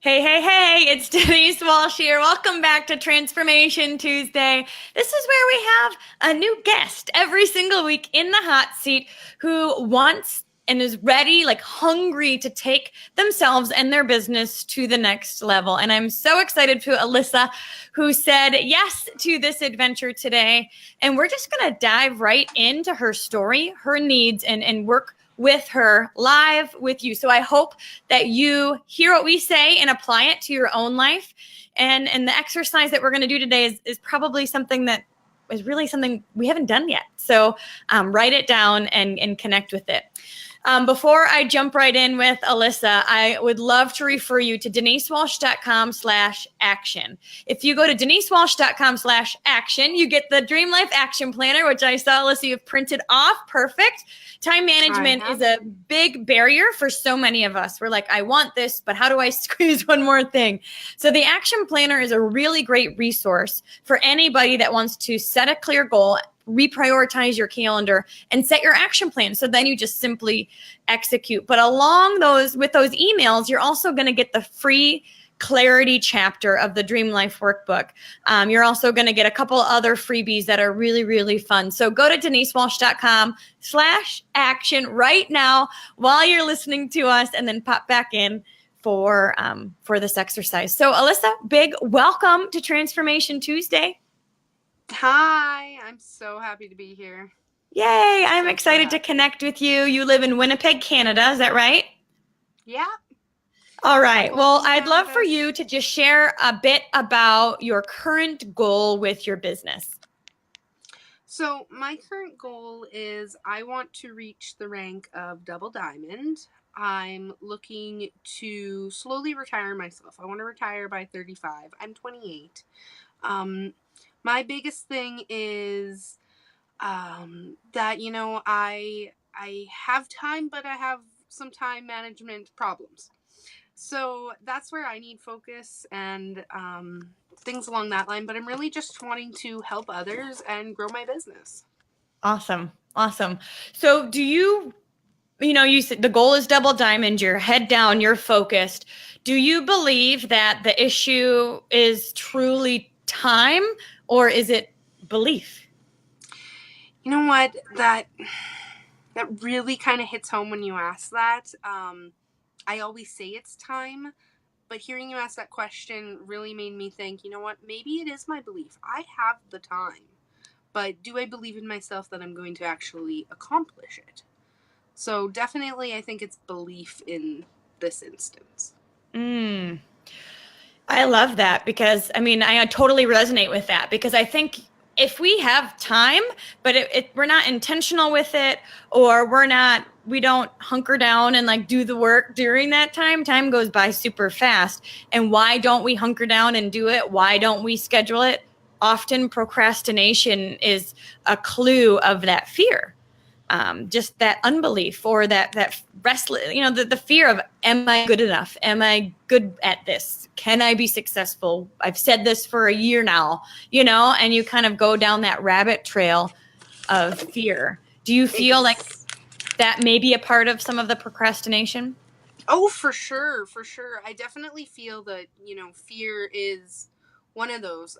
Hey, hey, hey, it's Denise Walsh here. Welcome back to Transformation Tuesday. This is where we have a new guest every single week in the hot seat who wants and is ready, like hungry to take themselves and their business to the next level. And I'm so excited for Alyssa, who said yes to this adventure today. And we're just going to dive right into her story, her needs, and work with her live with you. So I hope that you hear what we say and apply it to your own life. And the exercise that we're going to do today is probably something that is really something we haven't done yet. So write it down and connect with it. Before I jump right in with Alyssa, I would love to refer you to denisewalsh.com/action. If you go to denisewalsh.com/action, you get the Dream Life Action Planner, which I saw, Alyssa, you've printed off. Perfect. Time management is a big barrier for so many of us. We're like, I want this, but how do I squeeze one more thing? So the Action Planner is a really great resource for anybody that wants to set a clear goal, reprioritize your calendar, and set your action plan. So then you just simply execute. But along with those emails, you're also going to get the free clarity chapter of the Dream Life Workbook. You're also going to get a couple other freebies that are really, really fun. So go to denisewalsh.com/action right now while you're listening to us, and then pop back in for this exercise. So Alyssa, big welcome to Transformation Tuesday. Hi, I'm so happy to be here. Yay, I'm excited to connect with you. You live in Winnipeg, Canada, is that right? Yeah. All right. Well, I'd love for you to just share a bit about your current goal with your business. So my current goal is I want to reach the rank of double diamond. I'm looking to slowly retire myself. I want to retire by 35. I'm 28. My biggest thing is that, I have time, but I have some time management problems. So that's where I need focus and things along that line. But I'm really just wanting to help others and grow my business. Awesome. So you said the goal is double diamond, you're head down, you're focused. Do you believe that the issue is truly time, or is it belief? You know what? That really kind of hits home when you ask that. I always say it's time, but hearing you ask that question really made me think, you know what? Maybe it is my belief. I have the time, but do I believe in myself that I'm going to actually accomplish it? So definitely, I think it's belief in this instance. I love that because, I totally resonate with that because I think if we have time, but we're not intentional with it, or we don't hunker down and like do the work during that time goes by super fast. And why don't we hunker down and do it? Why don't we schedule it? Often procrastination is a clue of that fear. Just that unbelief, or that restless, the fear of, am I good enough? Am I good at this? Can I be successful? I've said this for a year now, and you kind of go down that rabbit trail of fear. Do you feel like that may be a part of some of the procrastination? Oh, for sure. I definitely feel that, fear is one of those.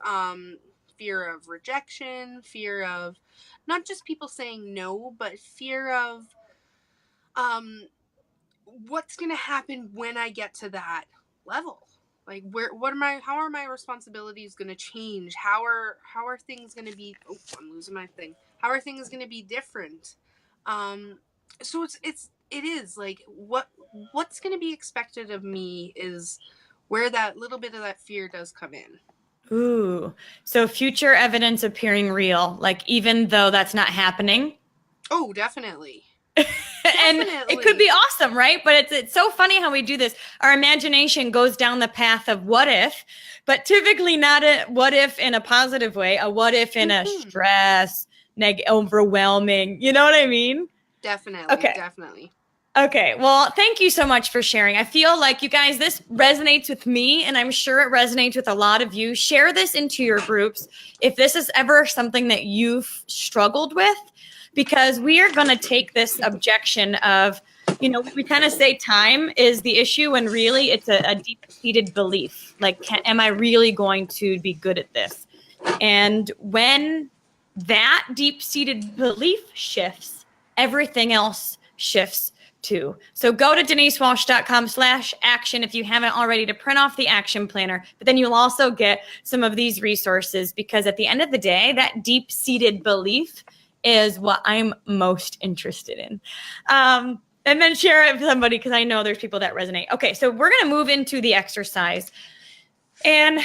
Fear of rejection, fear of not just people saying no, but fear of what's going to happen when I get to that level. Like, how are my responsibilities going to change? How are things going to be, I'm losing my thing. How are things going to be different? So it is like, what's going to be expected of me is where that little bit of that fear does come in. Ooh, so future evidence appearing real, like even though that's not happening. Oh, definitely. And it could be awesome, right? But it's so funny how we do this. Our imagination goes down the path of what if, but typically not a what if in a positive way, a what if in a stress, overwhelming, you know what I mean? Definitely. Okay. Definitely. Okay, well, thank you so much for sharing. I feel like, you guys, this resonates with me, and I'm sure it resonates with a lot of you. Share this into your groups if this is ever something that you've struggled with, because we are going to take this objection of we kind of say time is the issue when really it's a deep-seated belief. Like, am I really going to be good at this? And when that deep-seated belief shifts, everything else shifts too. So go to denisewalsh.com/action if you haven't already to print off the action planner. But then you'll also get some of these resources, because at the end of the day, that deep-seated belief is what I'm most interested in. And then share it with somebody, because I know there's people that resonate. Okay, so we're going to move into the exercise. And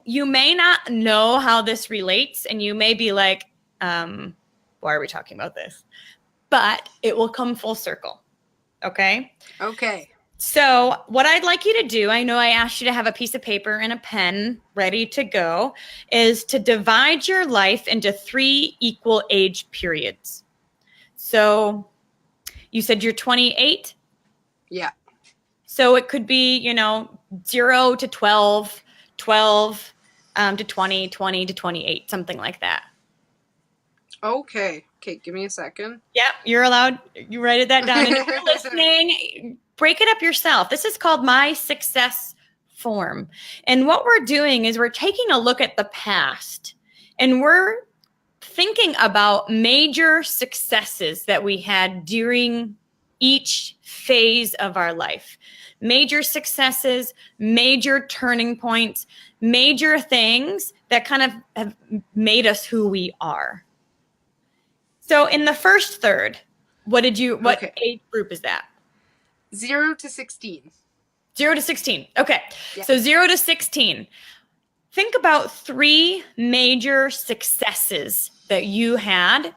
you may not know how this relates, and you may be like, why are we talking about this? But it will come full circle. Okay? Okay. So what I'd like you to do, I know I asked you to have a piece of paper and a pen ready to go, is to divide your life into 3 equal age periods. So you said you're 28? Yeah. So it could be, 0 to 12, 12 to 20, 20 to 28, something like that. Okay. Okay, give me a second. Yep, you're allowed. You write that down. And if you're listening, break it up yourself. This is called My Success Form. And what we're doing is we're taking a look at the past, and we're thinking about major successes that we had during each phase of our life. Major successes, major turning points, major things that kind of have made us who we are. So in the first third, what age group is that? 0 to 16. 0 to 16. Okay. Yeah. So 0 to 16. Think about 3 major successes that you had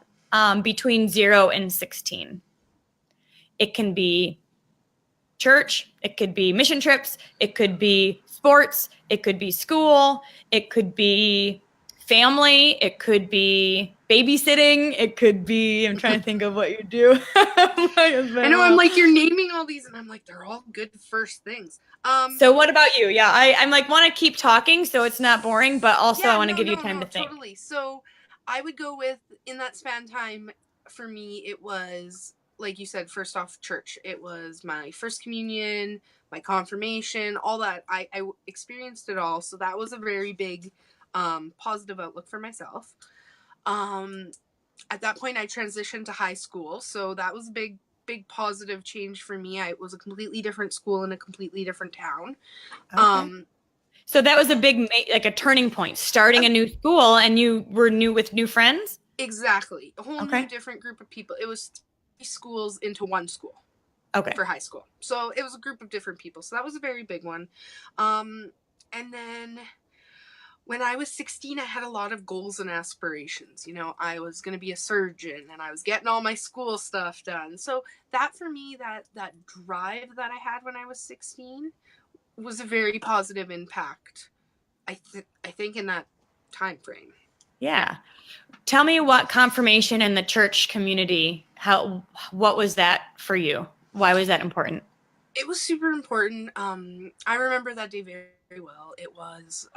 between 0 and 16. It can be church, it could be mission trips, it could be sports, it could be school, it could be family, it could be babysitting, it could be, I'm trying to think of what you do. I know, I'm like, you're naming all these, and I'm like, they're all good first things. So what about you? Yeah, I'm like, want to keep talking so it's not boring, but also I want to give you time to think. Totally. So I would go with, in that span time, for me, it was, like you said, first off, church. It was my first communion, my confirmation, all that. I experienced it all. So that was a very big positive outlook for myself. At that point, I transitioned to high school. So that was a big positive change for me. It was a completely different school in a completely different town. Okay. So that was a big, like a turning point, starting a new school, and you were with new friends? Exactly. A whole new different group of people. It was 3 schools into one school. Okay. For high school. So it was a group of different people. So that was a very big one. And then when I was 16, I had a lot of goals and aspirations. I was going to be a surgeon, and I was getting all my school stuff done. So that, for me, that drive that I had when I was 16 was a very positive impact, I think, in that time frame. Yeah. Tell me what confirmation in the church community, what was that for you? Why was that important? It was super important. I remember that day very, very well. It was,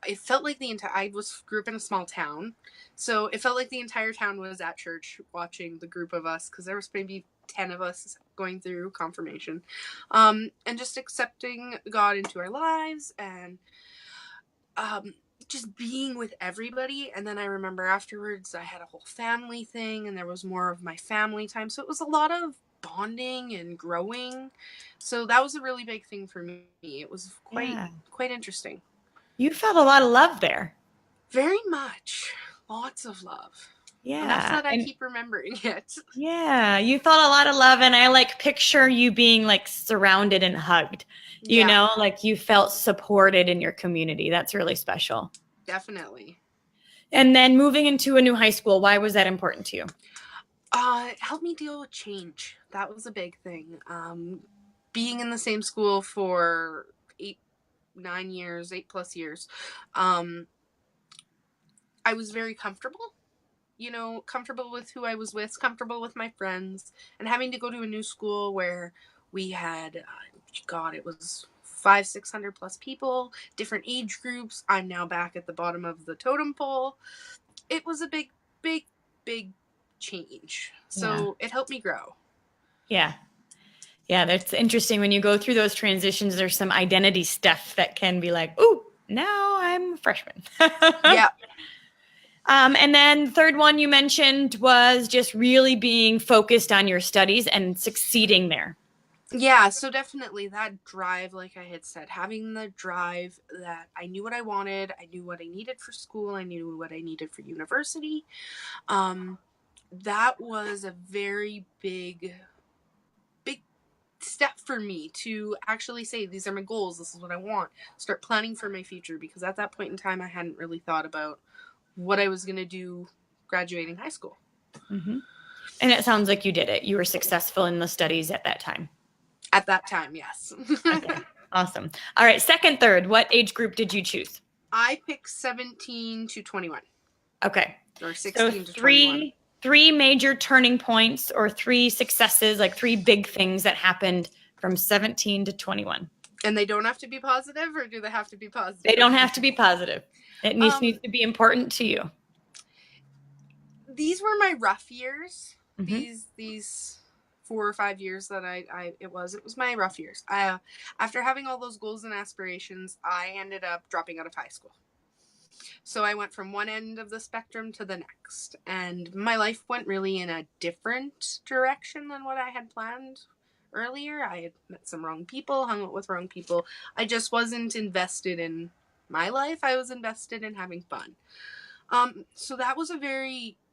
it felt like I grew up in a small town, so it felt like the entire town was at church watching the group of us, because there was maybe 10 of us going through confirmation, and just accepting God into our lives, and just being with everybody. And then I remember afterwards I had a whole family thing, and there was more of my family time, so it was a lot of bonding and growing. So that was a really big thing for me. It was quite interesting. You felt a lot of love there. Very much. Lots of love. Yeah. Enough that I keep remembering it. Yeah. You felt a lot of love, and I picture you being surrounded and hugged. You know, you felt supported in your community. That's really special. Definitely. And then moving into a new high school, why was that important to you? It helped me deal with change. That was a big thing. Being in the same school for 8+ years, I was very comfortable. Comfortable with who I was with, comfortable with my friends, and having to go to a new school where we had, it was 500-600 plus people, different age groups. I'm now back at the bottom of the totem pole. It was a big change. So it helped me grow. Yeah. Yeah, that's interesting. When you go through those transitions, there's some identity stuff that can be like, ooh, now I'm a freshman. Yeah. And then the third one you mentioned was just really being focused on your studies and succeeding there. Yeah, so definitely that drive, like I had said, having the drive that I knew what I wanted, I knew what I needed for school, I knew what I needed for university. That was a very big step for me to actually say, these are my goals, this is what I want, start planning for my future, because at that point in time I hadn't really thought about what I was going to do graduating high school. Mm-hmm. And it sounds like you did it. You were successful in the studies at that time. At that time, yes. Okay. Awesome. All right. Second, third, what age group did you choose? I picked 17 to 21. Okay. Or 16 So to 21. Three major turning points or three successes, like three big things that happened from 17 to 21. And they don't have to be positive, or do they have to be positive? They don't have to be positive. It needs to be important to you. These were my rough years. Mm-hmm. These 4 or 5 years that it was my rough years. After having all those goals and aspirations, I ended up dropping out of high school. So I went from one end of the spectrum to the next, and my life went really in a different direction than what I had planned earlier. I had met some wrong people, hung out with wrong people. I just wasn't invested in my life. I was invested in having fun. So that was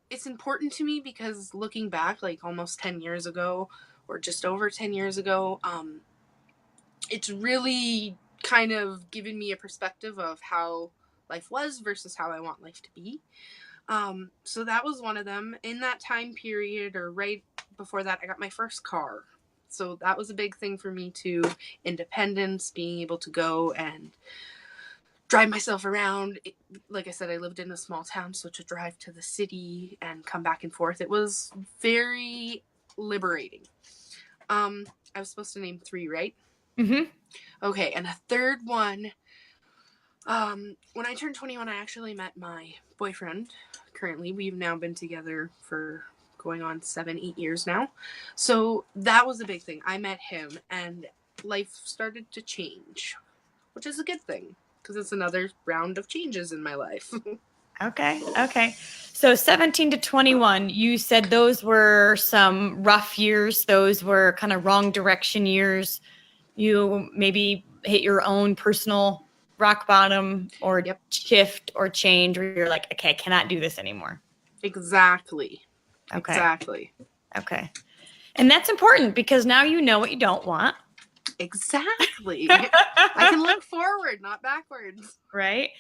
it's important to me, because looking back, like almost 10 years ago, or just over 10 years ago, it's really kind of given me a perspective of how life was versus how I want life to be. So that was one of them. In that time period, or right before that, I got my first car. So that was a big thing for me too. Independence, being able to go and drive myself around. Like I said, I lived in a small town, so to drive to the city and come back and forth, it was very liberating. I was supposed to name 3, right? Mm-hmm. Okay, and a third one. When I turned 21, I actually met my boyfriend. Currently, we've now been together for going on 7-8 years now. So that was a big thing. I met him, and life started to change, which is a good thing, because it's another round of changes in my life. Okay. So 17 to 21, you said those were some rough years. Those were kind of wrong direction years. You maybe hit your own personal rock bottom or Yep. shift or change where you're like, okay, I cannot do this anymore. Exactly. Okay. Exactly. Okay. And that's important, because now you know what you don't want. Exactly. I can look forward, not backwards. Right.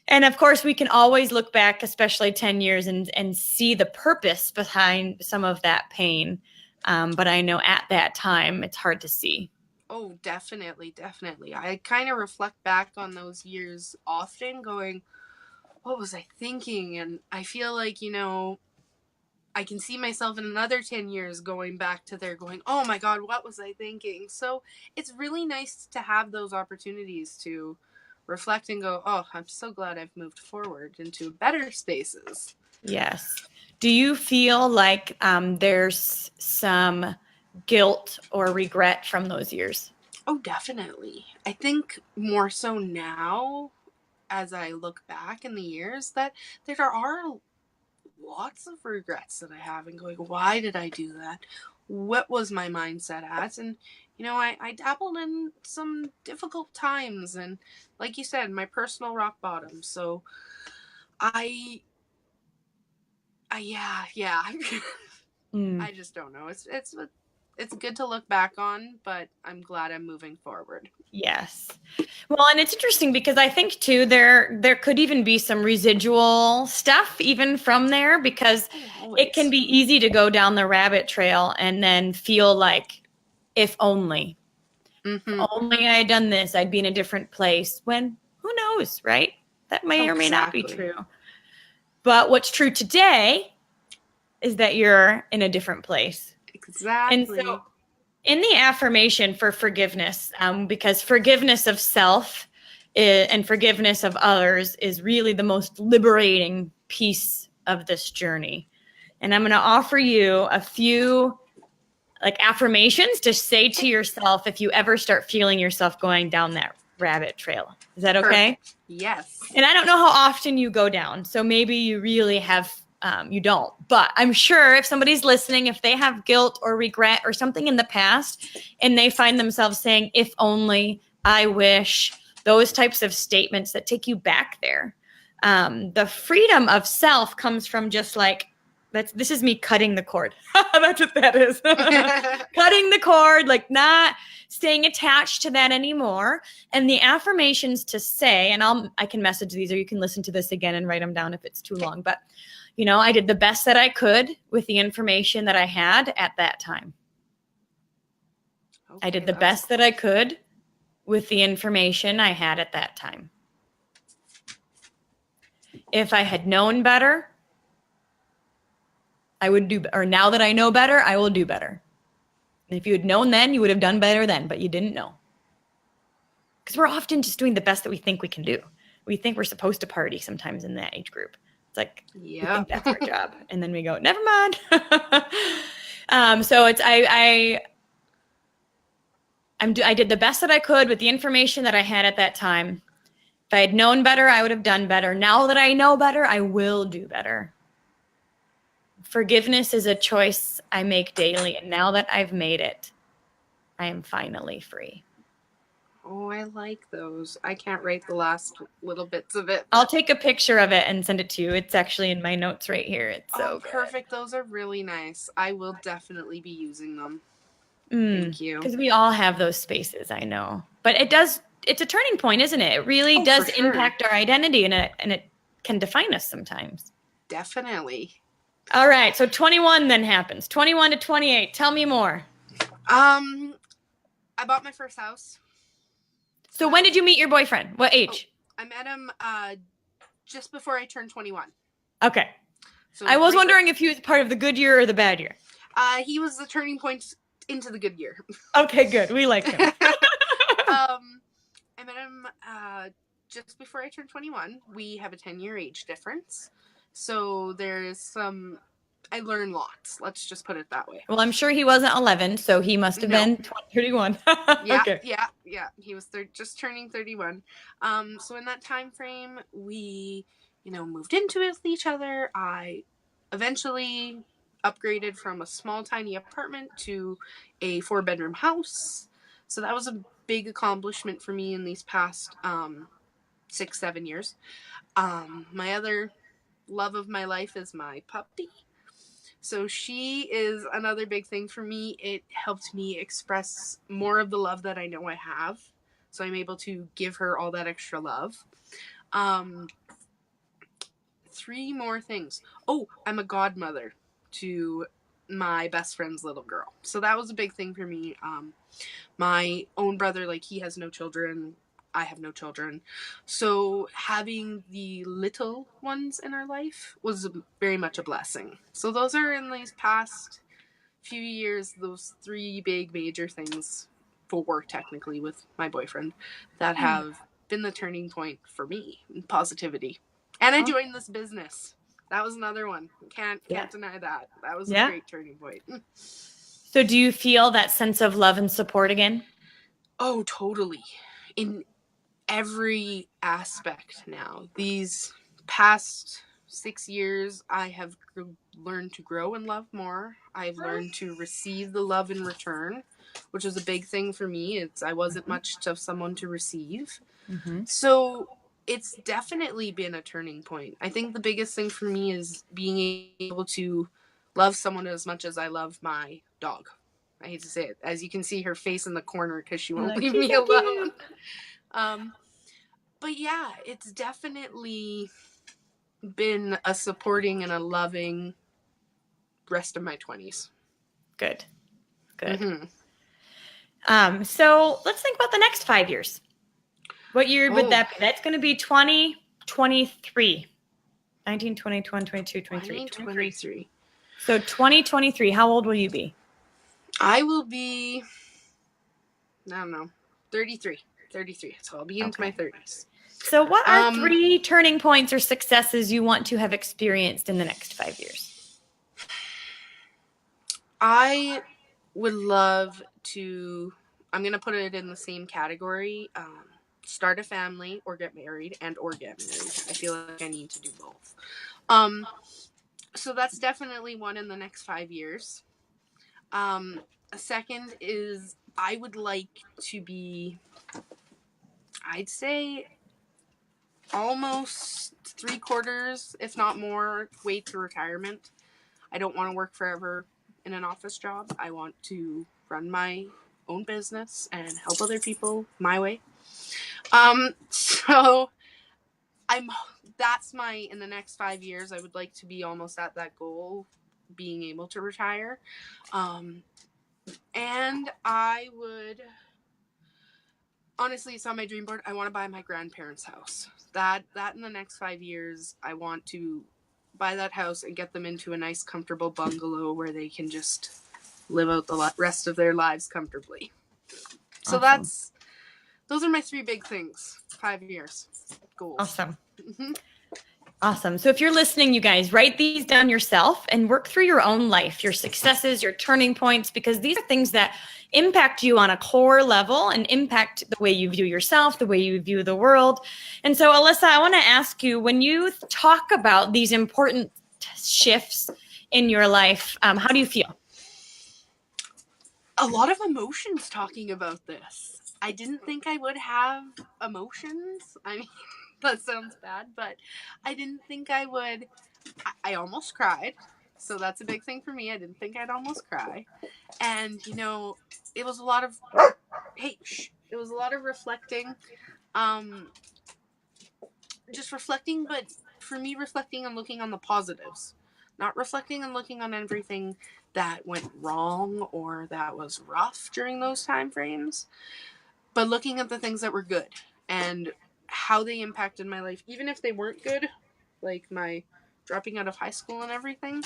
And of course, we can always look back, especially 10 years, and see the purpose behind some of that pain. But I know at that time, it's hard to see. Oh, definitely, definitely. I kind of reflect back on those years often, going, what was I thinking? And I feel like, I can see myself in another 10 years going back to there going, oh my God, what was I thinking? So it's really nice to have those opportunities to reflect and go, oh, I'm so glad I've moved forward into better spaces. Yes. Do you feel like there's some guilt or regret from those years? Oh, definitely. I think more so now, as I look back in the years, that there are lots of regrets that I have, and going, why did I do that? What was my mindset at? And, I dabbled in some difficult times, and like you said, my personal rock bottom. So yeah. I just don't know. It's good to look back on, but I'm glad I'm moving forward. Yes. Well, and it's interesting because I think too there could even be some residual stuff even from there, because it can be easy to go down the rabbit trail and then feel like, if only. Mm-hmm. If only I had done this, I'd be in a different place. When, who knows, right? That may or may not be true. But what's true today is that you're in a different place. Exactly. And so in the affirmation for forgiveness, because forgiveness of self and forgiveness of others is really the most liberating piece of this journey. And I'm going to offer you a few like affirmations to say to yourself if you ever start feeling yourself going down that rabbit trail. Is that okay? Perfect. Yes. And I don't know how often you go down. So maybe you really have, you don't. But I'm sure if somebody's listening, if they have guilt or regret or something in the past, and they find themselves saying, if only, I wish, those types of statements that take you back there. The freedom of self comes from just like, this is me cutting the cord. That's what that is. Cutting the cord, like not staying attached to that anymore. And the affirmations to say, and I can message these, or you can listen to this again and write them down if it's too long. But, I did the best that I could with the information that I had at that time. Okay, I did the best that I could with the information I had at that time. If I had known better, I would do, or now that I know better, I will do better. And if you had known then, you would have done better then, but you didn't know. Because we're often just doing the best that we think we can do. We think we're supposed to party sometimes in that age group. It's like, we think that's our job. And then we go, never mind. So it's, I did the best that I could with the information that I had at that time. If I had known better, I would have done better. Now that I know better, I will do better. Forgiveness is a choice I make daily, and now that I've made it, I am finally free. Oh, I like those. I can't write the last little bits of it. I'll take a picture of it and send it to you. It's actually in my notes right here. It's so good. Perfect. Those are really nice. I will definitely be using them. Thank you. Because we all have those spaces, I know. But it's a turning point, isn't it? It really does impact our identity, and it can define us sometimes. Definitely. All right, so 21 then happens. 21 to 28. Tell me more. I bought my first house. So when did you meet your boyfriend? What age? I met him just before I turned 21. Okay. So I was wondering if he was part of the good year or the bad year. He was the turning point into the good year. Okay, good. We like him. I met him just before I turned 21. We have a 10-year age difference. So there's I learned lots. Let's just put it that way. Well, I'm sure he wasn't 11, so he must have been 31. Yeah, okay. yeah. He was just turning 31. So in that time frame, we, moved into it with each other. I eventually upgraded from a small, tiny apartment to a 4-bedroom house. So that was a big accomplishment for me in these past 6-7 years. My other love of my life is my puppy. So she is another big thing for me. It helped me express more of the love that I know I have. So I'm able to give her all that extra love. 3 more things. Oh, I'm a godmother to my best friend's little girl. So that was a big thing for me. My own brother, he has no children. I have no children. So having the little ones in our life was very much a blessing. So those are in these past few years, those 3 big major things, 4 technically with my boyfriend, that have been the turning point for me in positivity. And I joined this business. That was another one. Can't deny that. That was a great turning point. So do you feel that sense of love and support again? Oh, totally. In every aspect now. These past 6 years, I have learned to grow and love more. I've learned to receive the love in return, which is a big thing for me. I wasn't much of someone to receive. So it's definitely been a turning point. I think the biggest thing for me is being able to love someone as much as I love my dog. I hate to say it. As you can see her face in the corner because she won't leave me alone. But yeah, it's definitely been a supporting and a loving rest of my 20s. Good. So let's think about the next 5 years. What year would that be? That's going to be 2023. 19, 20, 21, 22, 23. 23. So 2023, how old will you be? I will be, I don't know, 33. So I'll be into my 30s. So what are 3 turning points or successes you want to have experienced in the next 5 years? I would love to, I'm going to put it in the same category, start a family or get married or get married. I feel like I need to do both. So that's definitely one in the next 5 years. A second is I would like to be, I'd say, almost 3/4, if not more, way to retirement. I don't want to work forever in an office job. I want to run my own business and help other people my way. So that's in the next 5 years, I would like to be almost at that goal, being able to retire. And I would, honestly, it's on my dream board. I want to buy my grandparents' house. That in the next 5 years, I want to buy that house and get them into a nice, comfortable bungalow where they can just live out the rest of their lives comfortably. So Awesome. those are my 3 big things. 5 years goals. Awesome. Awesome. So if you're listening, you guys, write these down yourself and work through your own life, your successes, your turning points, because these are things that impact you on a core level and impact the way you view yourself, the way you view the world. And so, Alyssa, I want to ask you, when you talk about these important shifts in your life, how do you feel? A lot of emotions talking about this. I didn't think I would have emotions. I mean, that sounds bad, but I didn't think I would. I almost cried. So that's a big thing for me. I didn't think I'd almost cry. And, it was a lot of, it was a lot of reflecting. Just reflecting, but for me, reflecting and looking on the positives. Not reflecting and looking on everything that went wrong or that was rough during those time frames, but looking at the things that were good and how they impacted my life, even if they weren't good, like my dropping out of high school and everything.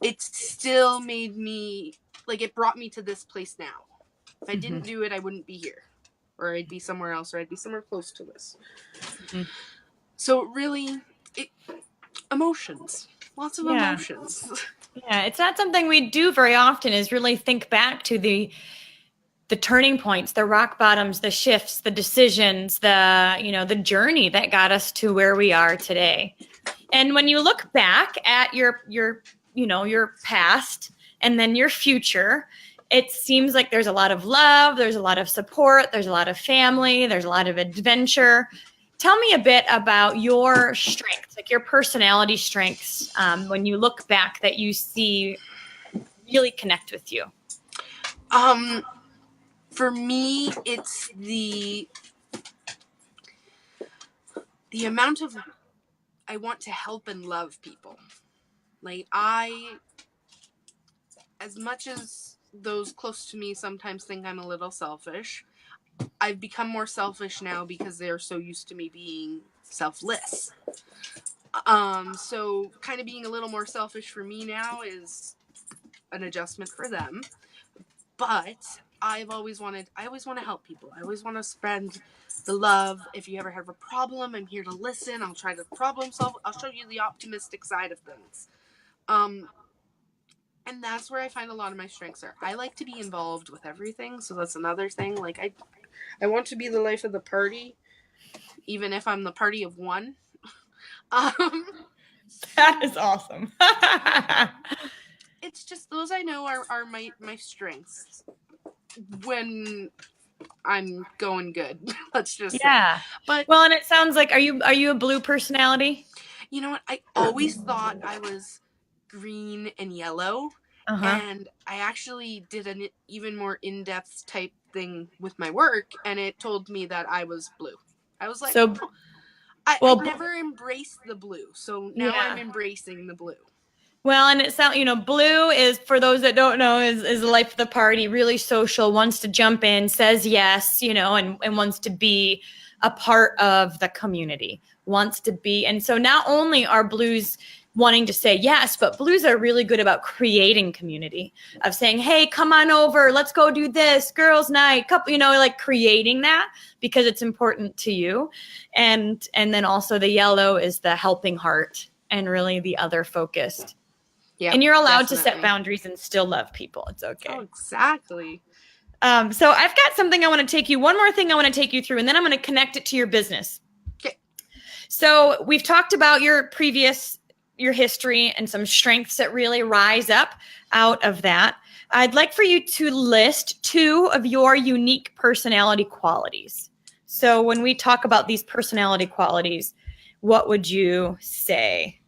It still made me, it brought me to this place now. If I didn't do it, I wouldn't be here, or I'd be somewhere else, or I'd be somewhere close to this. So really, emotions, lots of emotions. Yeah, it's not something we do very often, is really think back to the turning points, the rock bottoms, the shifts, the decisions, the journey that got us to where we are today. And when you look back at your past and then your future, it seems like there's a lot of love, there's a lot of support, there's a lot of family, there's a lot of adventure. Tell me a bit about your strengths, like your personality strengths, when you look back that you see really connect with you. For me, it's the amount of, I want to help and love people. As much as those close to me sometimes think I'm a little selfish, I've become more selfish now because they're so used to me being selfless. So kind of being a little more selfish for me now is an adjustment for them. But I always want to help people. I always want to spread the love. If you ever have a problem, I'm here to listen. I'll try to problem solve. I'll show you the optimistic side of things. And that's where I find a lot of my strengths are. I like to be involved with everything, so that's another thing. I want to be the life of the party, even if I'm the party of one. That is awesome. It's just those I know are my strengths when I'm going good. Let's just say. But and it sounds like, are you a blue personality? You know what? I always thought I was green and yellow, and I actually did an even more in-depth type thing with my work, and it told me that I was blue. I was like, I never embraced the blue, so now I'm embracing the blue. Well, and it sounds, blue is, for those that don't know, is the life of the party, really social, wants to jump in, says yes, and wants to be a part of the community, wants to be. And so not only are blues wanting to say yes, but blues are really good about creating community, of saying, hey, come on over, let's go do this, girls' night, couple, creating that because it's important to you. And then also the yellow is the helping heart and really the other focused. Yeah. And you're allowed to set boundaries and still love people. It's okay. Oh, exactly. So I've got something I want to take you, one more thing I want to take you through, and then I'm going to connect it to your business. Okay. So we've talked about your history and some strengths that really rise up out of that. I'd like for you to list 2 of your unique personality qualities. So when we talk about these personality qualities, what would you say?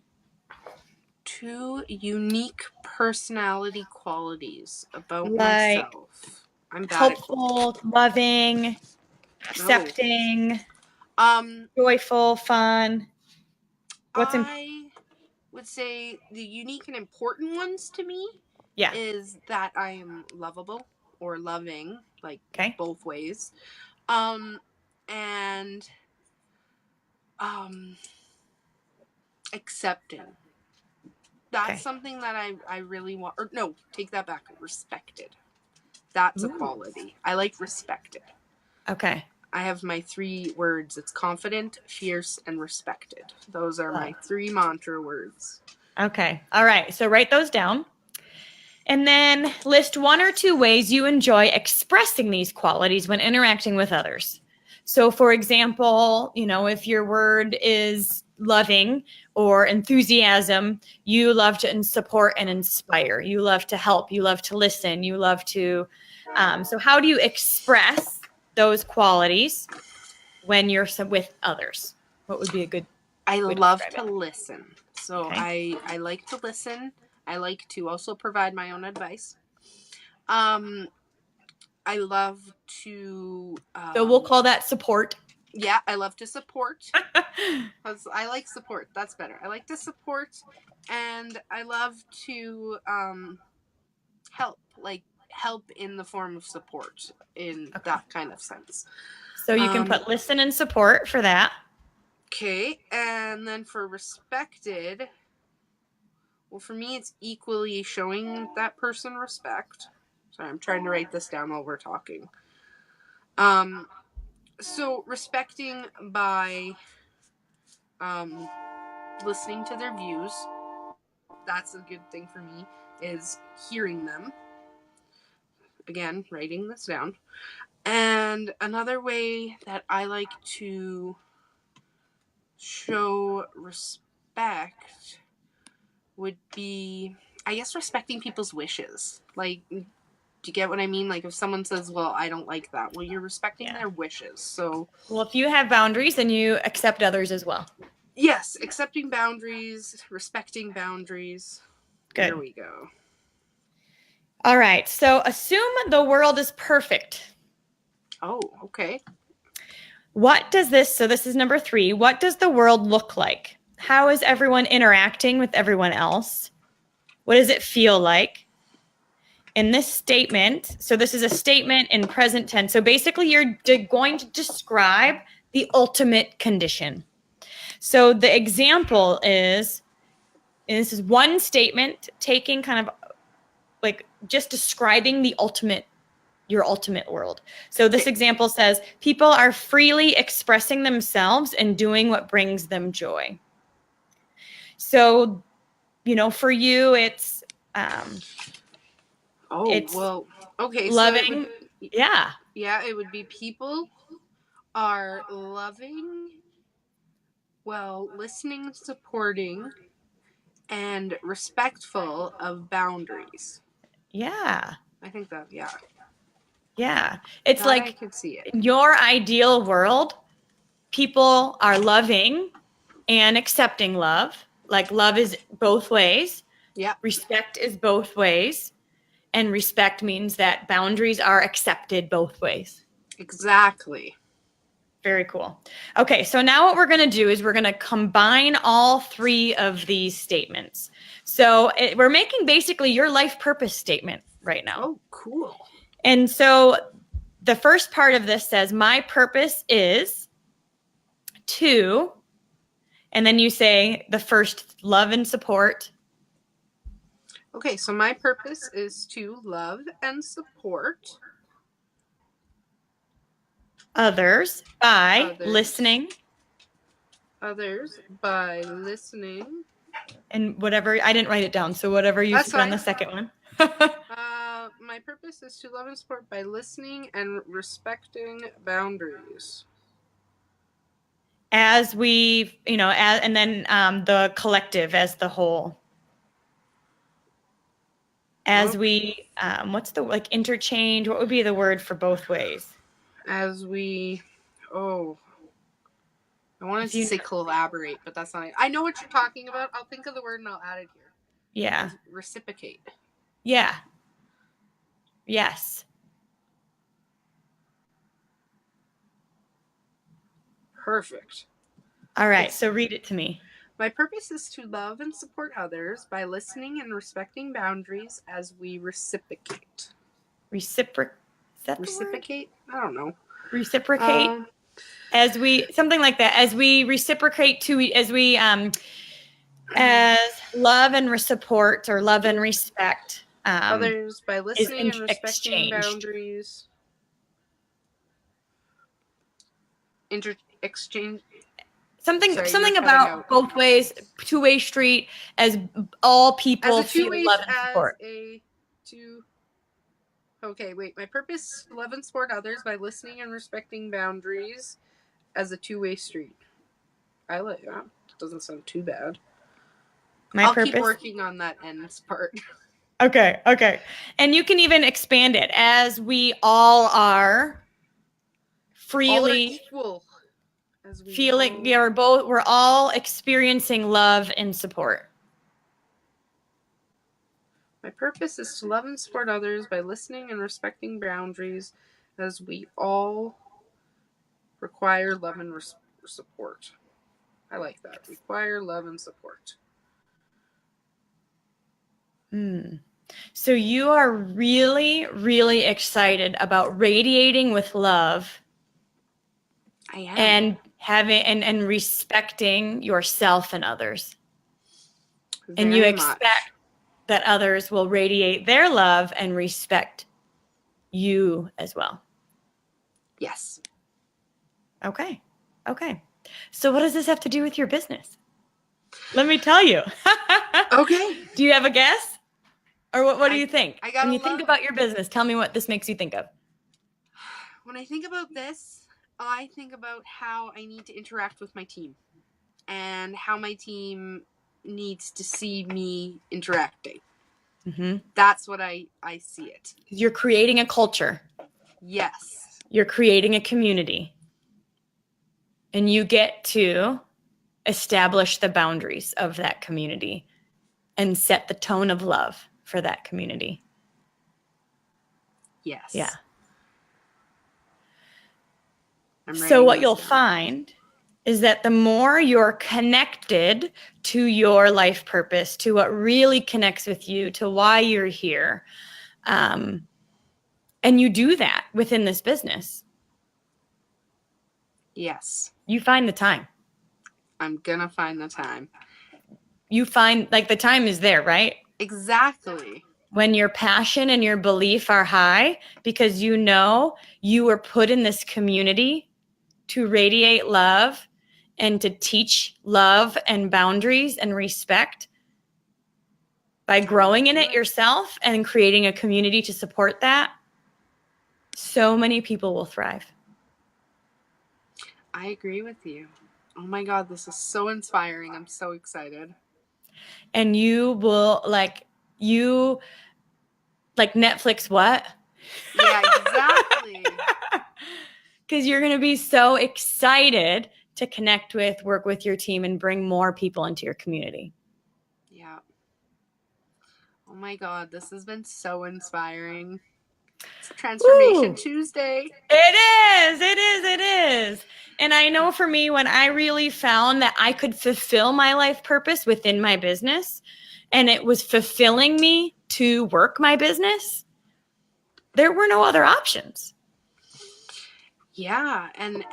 2 unique personality qualities about myself. I'm bad helpful, loving, accepting, joyful, fun. I would say the unique and important ones to me is that I am lovable or loving, like both ways. And accepting. That's something that I really want. Or no, take that back. Respected. That's a quality. I like respected. Okay. I have my 3 words. It's confident, fierce, and respected. Those are my 3 mantra words. Okay. All right. So write those down. And then list 1 or 2 ways you enjoy expressing these qualities when interacting with others. So for example, if your word is loving or enthusiasm, you love to support and inspire. You love to help. You love to listen. You love to. So how do you express those qualities when you're with others? What would be a good I love to listen. So I like to listen. I like to also provide my own advice. I love to... so we'll call that support. Yeah, I love to support. I like support. That's better. I like to support, and I love to help. Like, help in the form of support in that kind of sense. So you can put listen and support for that. Okay, and then for respected, well, for me, it's equally showing that person respect. Sorry, I'm trying to write this down while we're talking. So respecting by listening to their views. That's a good thing for me, is hearing them. Again, writing this down. And another way that I like to show respect would be, I guess, respecting people's wishes. Like, do you get what I mean? Like, if someone says, well, I don't like that, well, you're respecting their wishes. So, well, if you have boundaries, then you accept others as well. Yes, accepting boundaries, respecting boundaries. Good. There we go. All right. So assume the world is perfect. Oh, okay. What does this, so this is number 3, what does the world look like? How is everyone interacting with everyone else? What does it feel like? In this statement, so this is a statement in present tense. So basically you're going to describe the ultimate condition. So the example is, and this is one statement taking kind of like just describing your ultimate world. So this example says, people are freely expressing themselves and doing what brings them joy. So, for you, it's okay. Loving. So it would be people are loving, listening, supporting, and respectful of boundaries. Yeah. I think that, Yeah. It's that like I could see it. In your ideal world, people are loving and accepting love. Like love is both ways. Yeah. Respect is both ways. And respect means that boundaries are accepted both ways. Exactly. Very cool. Okay, so now what we're going to do is we're going to combine all 3 of these statements. So we're making basically your life purpose statement right now. Oh, cool. And so the first part of this says, my purpose is to, and then you say the first, love and support. Okay, so my purpose is to love and support others by listening. Others by listening. And whatever, I didn't write it down, so whatever you That's said on the fine. second one. My purpose is to love and support by listening and respecting boundaries. As we, and then the collective as the whole. As we, what's the, like, interchange? What would be the word for both ways? As we, I wanted to say collaborate, but that's not it. I know what you're talking about. I'll think of the word and I'll add it here. Yeah. As reciprocate. Yeah. Yes. Perfect. All right, so read it to me. My purpose is to love and support others by listening and respecting boundaries as we reciprocate. Reciprocate? Is that Reciprocate? I don't know. Reciprocate? As we, something like that, as we reciprocate as we, as love and support or love and respect others by listening and respecting exchanged. boundaries. Exchange. Something about both ways, two-way street, as all people feel love and support. Okay, wait. My purpose: love and support others by listening and respecting boundaries, as a two-way street. I like that. Doesn't sound too bad. I'll keep working on that ends part. Okay. And you can even expand it as we all are freely equal. Feeling we're all experiencing love and support. My purpose is to love and support others by listening and respecting boundaries, as we all require love and support. I like that. Require love and support. So you are really, really excited about radiating with love. I am. And having and respecting yourself and others. And you expect that others will radiate their love and respect you as well. Yes. Okay. So what does this have to do with your business? Let me tell you. Okay. Do you have a guess? Or what do you think? When you think about your business, tell me what this makes you think of. When I think about this, I think about how I need to interact with my team and how my team needs to see me interacting. Mm-hmm. That's what I see it. You're creating a culture. Yes. You're creating a community. And you get to establish the boundaries of that community and set the tone of love for that community. Yes. Yeah. So what you'll find is that the more you're connected to your life purpose, to what really connects with you, to why you're here, and you do that within this business. Yes. You find the time. I'm going to find the time. You find, like, the time is there, right? Exactly. When your passion and your belief are high, because you know you were put in this community to radiate love and to teach love and boundaries and respect by growing in it yourself and creating a community to support that, so many people will thrive. I agree with you. Oh my God, this is so inspiring. I'm so excited. And you will like Netflix what? Yeah, exactly. Because you're going to be so excited to connect with, work with your team, and bring more people into your community. Yeah. Oh my God, this has been so inspiring. It's Transformation Tuesday. It is. And I know for me, when I really found that I could fulfill my life purpose within my business, and it was fulfilling me to work my business, there were no other options. Yeah. And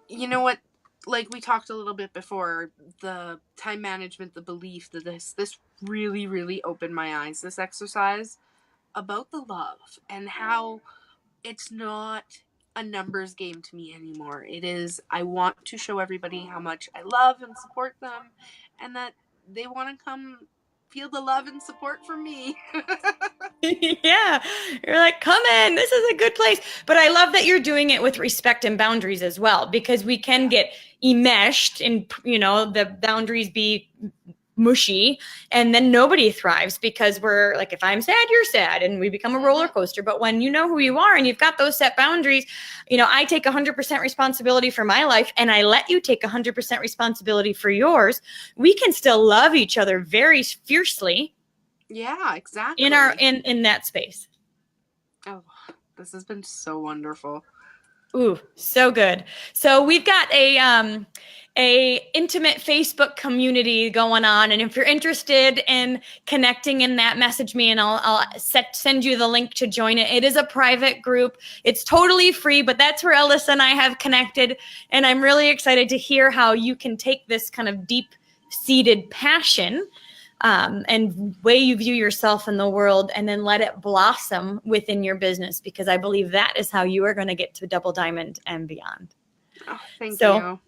you know what? Like we talked a little bit before, the time management, the belief that this really, really opened my eyes, this exercise about the love and how it's not a numbers game to me anymore. It is, I want to show everybody how much I love and support them, and that they want to come feel the love and support from me. Yeah, you're like, come in, this is a good place. But I love that you're doing it with respect and boundaries as well, because we can get enmeshed in, the boundaries be mushy, and then nobody thrives, because we're like, if I'm sad, you're sad, and we become a roller coaster. But when you know who you are and you've got those set boundaries, I take 100% responsibility for my life, and I let you take 100% responsibility for yours. We can still love each other very fiercely. Yeah, exactly. In that space. Oh, this has been so wonderful. Ooh, so good. So we've got a intimate Facebook community going on, and if you're interested in connecting in that, message me, and I'll send you the link to join it. It is a private group. It's totally free, but that's where Alyssa and I have connected, and I'm really excited to hear how you can take this kind of deep-seated passion and way you view yourself in the world, and then let it blossom within your business, because I believe that is how you are going to get to double diamond and beyond. Oh, thank you.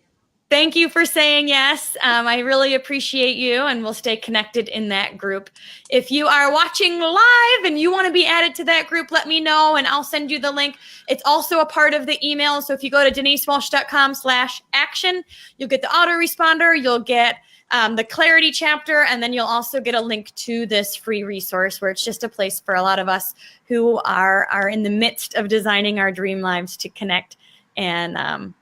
Thank you for saying yes. I really appreciate you, and we'll stay connected in that group. If you are watching live and you want to be added to that group, let me know, and I'll send you the link. It's also a part of the email. So if you go to denisewalsh.com/action, you'll get the autoresponder, you'll get the clarity chapter, and then you'll also get a link to this free resource, where it's just a place for a lot of us who are in the midst of designing our dream lives to connect and,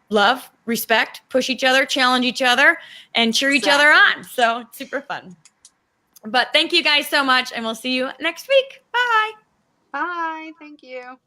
love, respect, push each other, challenge each other, and cheer each other on. So it's super fun. But thank you guys so much, and we'll see you next week. Bye. Bye. Thank you.